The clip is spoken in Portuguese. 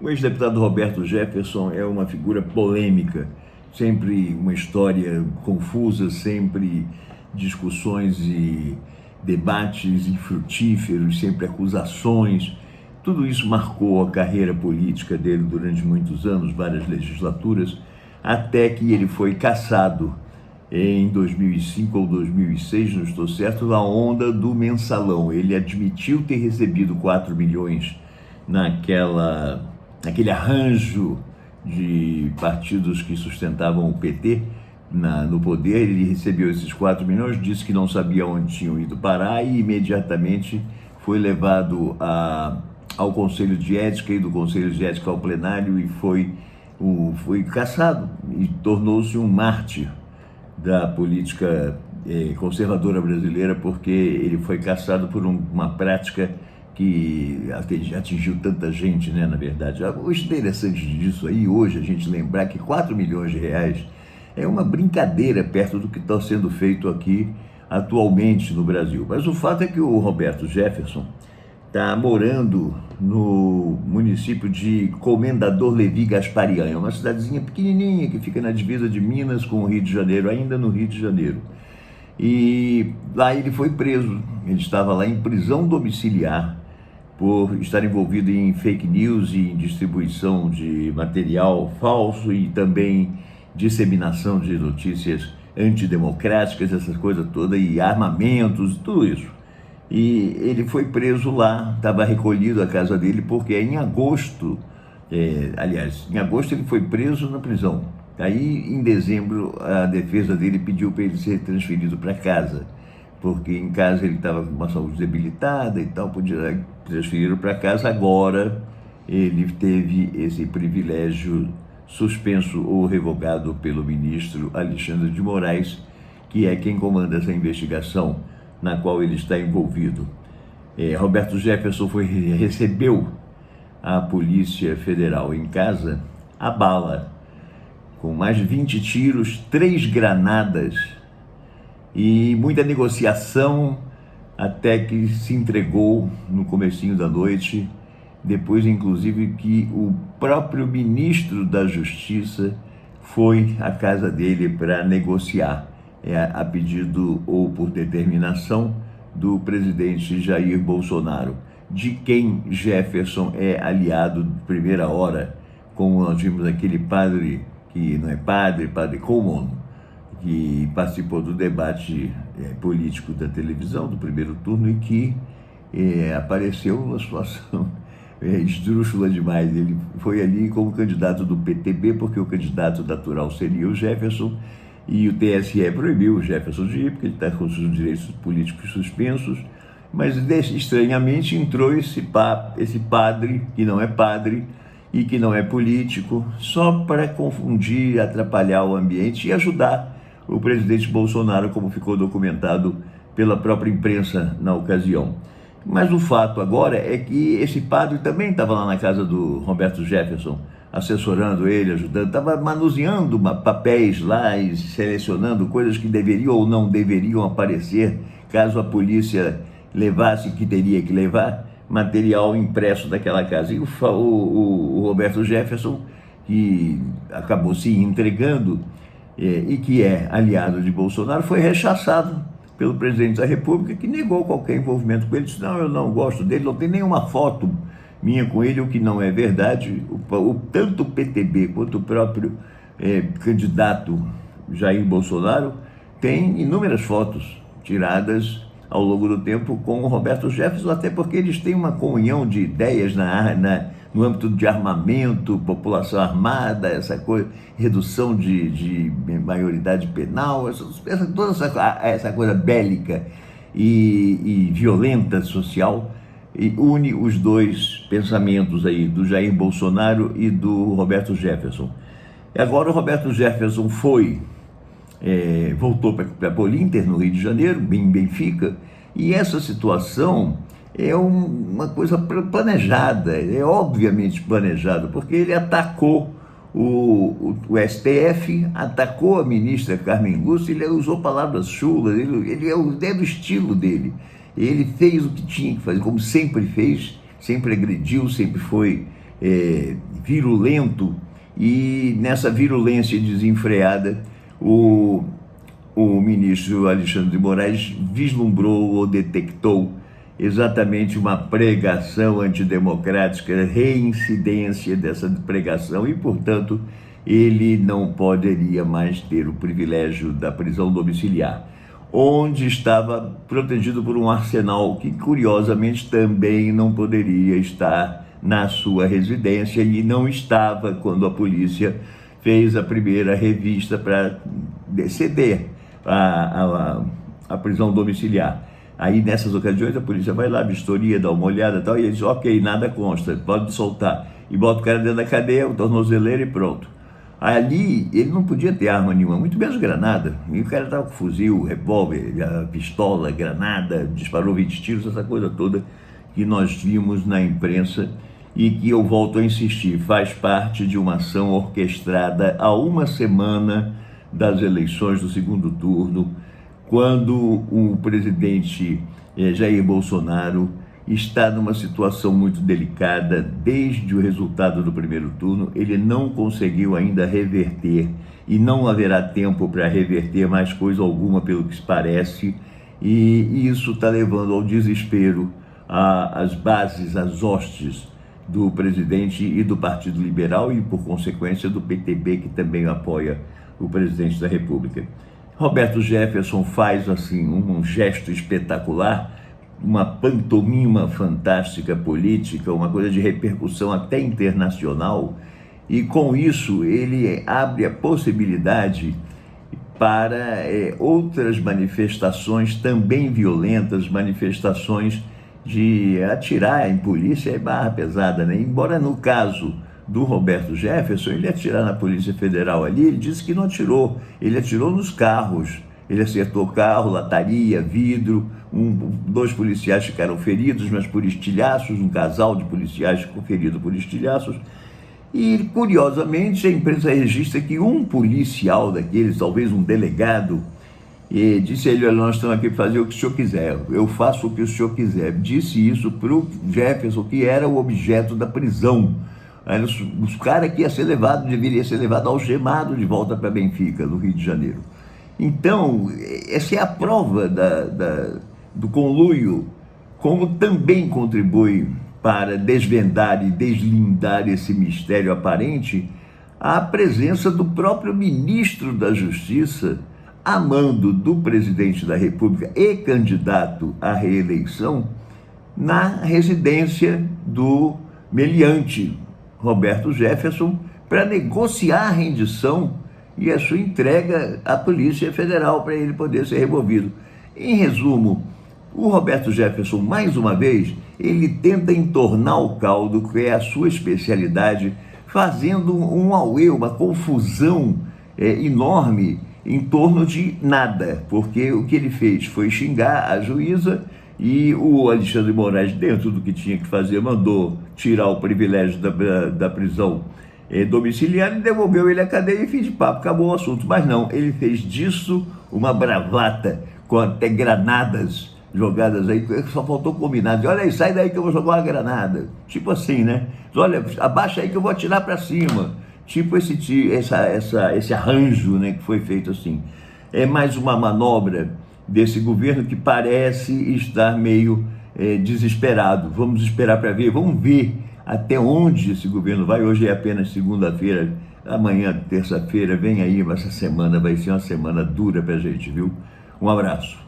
O ex-deputado Roberto Jefferson é uma figura polêmica, sempre uma história confusa, sempre discussões e debates infrutíferos, sempre acusações. Tudo isso marcou a carreira política dele durante muitos anos, várias legislaturas, até que ele foi cassado em 2005 ou 2006, não estou certo, na onda do mensalão. Ele admitiu ter recebido 4 milhões naquele arranjo de partidos que sustentavam o PT no poder. Ele recebeu esses 4 milhões, disse que não sabia onde tinham ido parar e imediatamente foi levado ao Conselho de Ética e do Conselho de Ética ao plenário e foi cassado e tornou-se um mártir da política conservadora brasileira, porque ele foi cassado por uma prática que atingiu tanta gente, né, na verdade. O interessante disso aí, hoje, a gente lembrar que 4 milhões de reais é uma brincadeira perto do que está sendo feito aqui atualmente no Brasil. Mas o fato é que o Roberto Jefferson está morando no município de Comendador Levi Gasparian, uma cidadezinha pequenininha que fica na divisa de Minas com o Rio de Janeiro, ainda no Rio de Janeiro. E lá ele foi preso, ele estava lá em prisão domiciliar por estar envolvido em fake news e em distribuição de material falso e também disseminação de notícias antidemocráticas, essas coisas todas, e armamentos, tudo isso. E ele foi preso lá, estava recolhido à casa dele, porque em agosto, em agosto ele foi preso na prisão. Aí, em dezembro, a defesa dele pediu para ele ser transferido para casa, porque em casa ele estava com uma saúde debilitada e tal, podia transferir para casa. Agora ele teve esse privilégio suspenso ou revogado pelo ministro Alexandre de Moraes, que é quem comanda essa investigação na qual ele está envolvido. Roberto Jefferson recebeu a Polícia Federal em casa a bala, com mais de 20 tiros, 3 granadas e muita negociação, até que se entregou no comecinho da noite, depois inclusive que o próprio ministro da Justiça foi à casa dele para negociar, a pedido ou por determinação do presidente Jair Bolsonaro, de quem Jefferson é aliado de primeira hora, como nós vimos aquele padre, que não é padre Coleman, que participou do debate político da televisão, do primeiro turno, e que apareceu numa situação esdrúxula demais. Ele foi ali como candidato do PTB, porque o candidato natural seria o Jefferson, e o TSE proibiu o Jefferson de ir, porque ele está com os direitos políticos suspensos, mas estranhamente entrou esse padre, que não é padre e que não é político, só para confundir, atrapalhar o ambiente e ajudar o presidente Bolsonaro, como ficou documentado pela própria imprensa na ocasião. Mas o fato agora é que esse padre também estava lá na casa do Roberto Jefferson, assessorando ele, ajudando, estava manuseando papéis lá e selecionando coisas que deveriam ou não deveriam aparecer, caso a polícia levasse o que teria que levar, material impresso daquela casa. E o Roberto Jefferson, que acabou se entregando e que é aliado de Bolsonaro, foi rechaçado pelo presidente da República, que negou qualquer envolvimento com ele. Disse: não, eu não gosto dele, não tem nenhuma foto minha com ele, o que não é verdade. Tanto o PTB quanto o próprio candidato Jair Bolsonaro tem inúmeras fotos tiradas ao longo do tempo com o Roberto Jefferson, até porque eles têm uma comunhão de ideias no âmbito de armamento, população armada, essa coisa, redução de maioridade penal, toda essa coisa bélica e violenta social, e une os dois pensamentos aí, do Jair Bolsonaro e do Roberto Jefferson. E agora o Roberto Jefferson voltou para Polinter, no Rio de Janeiro, em Benfica, e essa situação é uma coisa planejada, é obviamente planejada, porque ele atacou o STF, atacou a ministra Carmen Lúcia, ele usou palavras chulas, ele é do estilo dele. Ele fez o que tinha que fazer, como sempre fez, sempre agrediu, sempre foi virulento, e nessa virulência desenfreada, o ministro Alexandre de Moraes vislumbrou ou detectou exatamente uma pregação antidemocrática, reincidência dessa pregação, e, portanto, ele não poderia mais ter o privilégio da prisão domiciliar, onde estava protegido por um arsenal que, curiosamente, também não poderia estar na sua residência, e não estava quando a polícia fez a primeira revista para ceder a prisão domiciliar. Aí, nessas ocasiões, a polícia vai lá, vistoria, dá uma olhada e tal, e eles dizem, ok, nada consta, pode soltar. E bota o cara dentro da cadeia, o tornozeleiro e pronto. Ali, ele não podia ter arma nenhuma, muito menos granada. E o cara estava com fuzil, revólver, pistola, granada, disparou 20 tiros, essa coisa toda que nós vimos na imprensa, e que, eu volto a insistir, faz parte de uma ação orquestrada há uma semana das eleições do segundo turno, quando o presidente Jair Bolsonaro está numa situação muito delicada. Desde o resultado do primeiro turno, ele não conseguiu ainda reverter, e não haverá tempo para reverter mais coisa alguma, pelo que se parece, e isso está levando ao desespero as bases, as hostes do presidente e do Partido Liberal, e, por consequência, do PTB, que também apoia o presidente da República. Roberto Jefferson faz assim um gesto espetacular, uma pantomima fantástica política, uma coisa de repercussão até internacional, e com isso ele abre a possibilidade para outras manifestações também violentas, manifestações de atirar em polícia é barra pesada, né? Embora no caso do Roberto Jefferson, ele atirar na Polícia Federal ali, ele disse que não atirou, ele atirou nos carros, ele acertou carro, lataria, vidro, dois policiais ficaram feridos, mas por estilhaços, um casal de policiais ficou ferido por estilhaços, e, curiosamente, a imprensa registra que um policial daqueles, talvez um delegado, disse a ele, olha, nós estamos aqui para fazer o que o senhor quiser, eu faço o que o senhor quiser. Disse isso para o Jefferson, que era o objeto da prisão. Os caras que ia ser levado, deveria ser levado algemado de volta para Benfica, no Rio de Janeiro. Então, essa é a prova do conluio, como também contribui para desvendar e deslindar esse mistério aparente a presença do próprio ministro da Justiça, a mando do presidente da República e candidato à reeleição, na residência do meliante Roberto Jefferson, para negociar a rendição e a sua entrega à Polícia Federal para ele poder ser removido. Em resumo, o Roberto Jefferson, mais uma vez, ele tenta entornar o caldo, que é a sua especialidade, fazendo um auê, uma confusão enorme em torno de nada, porque o que ele fez foi xingar a juíza, e o Alexandre de Moraes, dentro do que tinha que fazer, mandou tirar o privilégio da prisão domiciliar, e devolveu ele à cadeia, e fim de papo, acabou o assunto. Mas não, ele fez disso uma bravata, com até granadas jogadas aí, só faltou combinar, diz, olha aí, sai daí que eu vou jogar uma granada, tipo assim, né? Olha, abaixa aí que eu vou atirar para cima, tipo esse arranjo, né, que foi feito assim. É mais uma manobra desse governo que parece estar meio desesperado. Vamos esperar para ver, vamos ver até onde esse governo vai. Hoje é apenas segunda-feira, amanhã, terça-feira, vem aí, essa semana vai ser uma semana dura para a gente, viu? Um abraço.